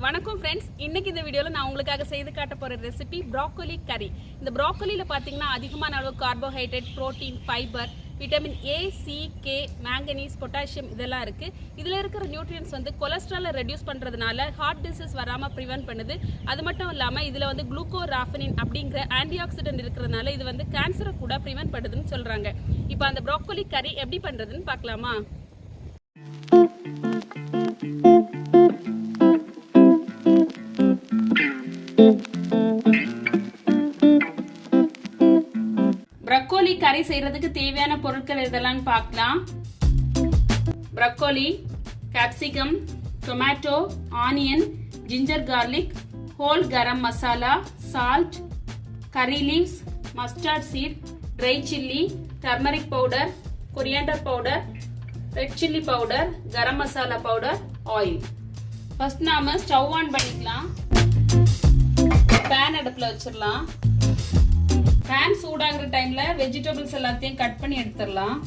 வணக்கம் ஃப்ரெண்ட்ஸ், இன்னைக்கு இந்த வீடியோவில் நான் உங்களுக்காக செய்து காட்ட போகிற ரெசிபி ப்ராக்கோலி கறி. இந்த ப்ராக்கோலியில் பார்த்தீங்கன்னா அதிகமான அளவு carbohydrate, protein, fibre, vitamin A, C, K, manganese, potassium இதெல்லாம் இருக்குது. இதில் இருக்கிற நியூட்ரியன்ஸ் கொலஸ்ட்ராலை ரெடியூஸ் பண்ணுறதுனால ஹார்ட் டிசீஸ் வராமல் ப்ரிவென்ட் பண்ணுது. அது மட்டும் இல்லாமல் இதில் குளுக்கோராஃபனின் அப்படிங்கிற ஆன்டி ஆக்சிடென்ட் இருக்கிறதுனால இது கேன்சரை கூட ப்ரிவென்ட் பண்ணுதுன்னு சொல்கிறாங்க. இப்போ அந்த ப்ராக்கோலி கறி எப்படி பண்ணுறதுன்னு பார்க்கலாமா? ப்ரோக்கோலி கறி செய்யறதுக்கு தேவையான பொருட்கள் இதெல்லாம் பார்க்கலாம். Broccoli, capsicum, tomato, onion, ginger garlic, whole garam masala, salt, curry leaves, mustard seed, dry chilli, turmeric powder, coriander powder, red chilli powder, garam masala powder, oil. First நாம ஸ்டவ் ஆன் பண்ணிக்கலாம். பேன் அடுப்புல வச்சிடலாம். பேன் சூடாகிற டைம்ல வெஜிடபிள்ஸ் எல்லாத்தையும் கட் பண்ணி எடுத்துடலாம்.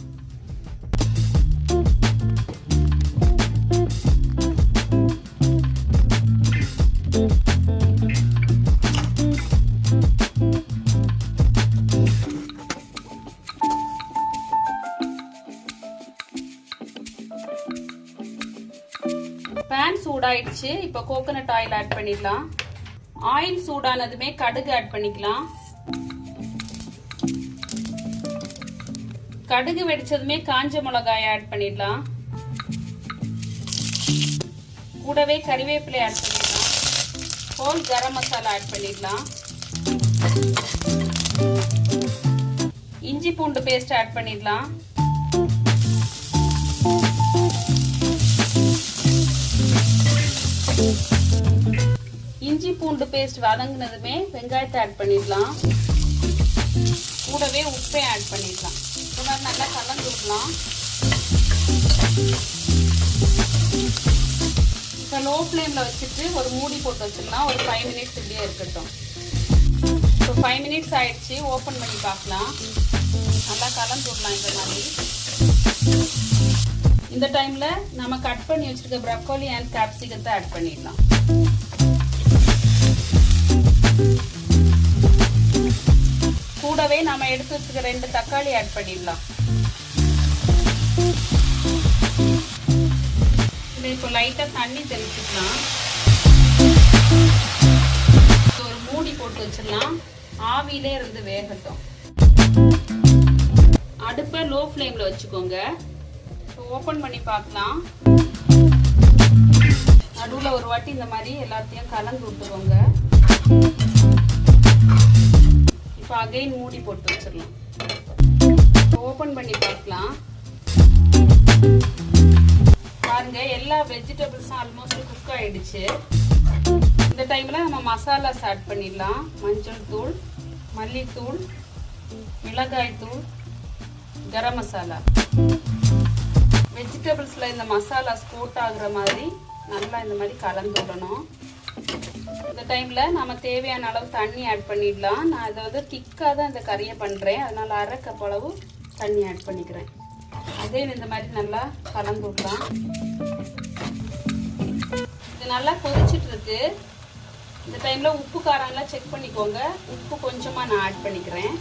பேன் சூடாயிடுச்சு. இப்போ கோகனட் ஆயில் ஆட் பண்ணிடலாம். ஆயில் சூடானதுமே கடுகு ஆட் பண்ணிக்கலாம். கடுகு வெடிச்சதுமே காஞ்ச மிளகாய் ஆட் பண்ணிடலாம். கூடவே கறிவேப்பிலை ஆட் பண்ணிடலாம். ஹோல் கரம் மசாலா ஆட் பண்ணிடலாம். இஞ்சி பூண்டு பேஸ்ட் ஆட் பண்ணிடலாம். இஞ்சி பூண்டு பேஸ்ட் வதங்கினதுமே வெங்காயத்தை ஆட் பண்ணிடலாம். கூடவே உப்பை ஆட் பண்ணிடலாம். நல்லா கலந்து விடலாம். இப்போ லோ ஃப்ளேமில் வச்சுட்டு ஒரு மூடி போட்டு வச்சிடலாம். ஒரு 5 மினிட்ஸ் இப்படியே இருக்கட்டும். இப்போ 5 மினிட்ஸ் ஆயிடுச்சு. ஓப்பன் பண்ணி பார்க்கலாம். நல்லா கலந்து விடலாம். இந்த மாதிரி இந்த டைமில் நம்ம கட் பண்ணி வச்சிருக்க ப்ரோக்கோலி அண்ட் கேப்சிகத்தை ஆட் பண்ணிடலாம். கூடவே நாம எடுத்து வச்சுக்க 2 தக்காளி ஆட் பண்ணிடலாம். இப்போ லைட்டா தண்ணி தெளிச்சுக்கலாம். ஒரு மூடி போட்டு வச்சிடலாம். ஆவியிலே இருந்து வேகட்டும். அடுப்பை லோ ஃப்ளேம்ல வச்சுக்கோங்க. ஓபன் பண்ணி பார்க்கலாம். நடுவில் ஒரு வாட்டி இந்த மாதிரி எல்லாத்தையும் கலந்து விட்டுக்கோங்க. இப்போ அகைன் மூடி போட்டு வச்சிடலாம். ஓபன் பண்ணி பார்க்கலாம். பாருங்க, எல்லா வெஜிடபிள்ஸும் ஆல்மோஸ்ட் குக் ஆயிடுச்சு. இந்த டைம்ல நம்ம மசாலாஸ் ஆட் பண்ணிடலாம். மஞ்சள் தூள், மல்லித்தூள், மிளகாய் தூள், கரம் மசாலா. வெஜிடபிள்ஸ்ல இந்த மசாலாஸ் கோட் ஆகுற மாதிரி நல்லா இந்த மாதிரி கலந்து விடணும். இந்த டைம்ல நம்ம தேவையான அளவு தண்ணி ஆட் பண்ணிடலாம். நான் அதாவது திக்காக தான் இந்த கறியை பண்றேன். அதனால 1/2 கப் அளவு தண்ணி ஆட் பண்ணிக்கிறேன். அதே இந்த மாதிரி நல்லா கலந்து விடலாம். இது நல்லா கொதிச்சுட்டு இருக்கு. இந்த டைம்ல உப்பு காரம்லாம் செக் பண்ணிக்கோங்க. உப்பு கொஞ்சமா நான் ஆட் பண்ணிக்கிறேன்.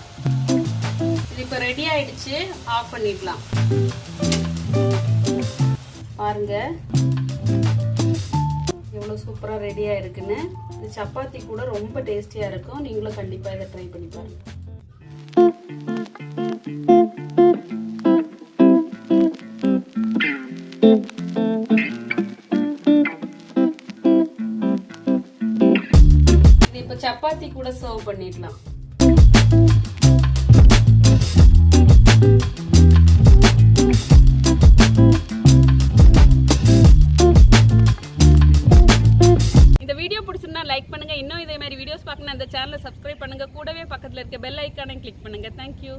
இது இப்போ ரெடி ஆயிடுச்சு. ஆஃப் பண்ணிடலாம். பாருங்க எவ்வளவு சூப்பரா ரெடியா இருக்குன்னு. இந்த சப்பாத்தி கூட ரொம்ப டேஸ்டியா இருக்கும். நீங்களும் கண்டிப்பா இதை ட்ரை பண்ணி பாருங்க. இது இப்ப சப்பாத்தி கூட சர்வ் பண்ணிடலாம். லைக் பண்ணுங்க. இன்னும் இதே மாதிரி வீடியோஸ் பார்க்கணும் இந்த சேனலை சப்ஸ்கிரைப் பண்ணுங்க. கூடவே பக்கத்துல இருக்க பெல் ஐகானை கிளிக் பண்ணுங்க. தேங்க்யூ.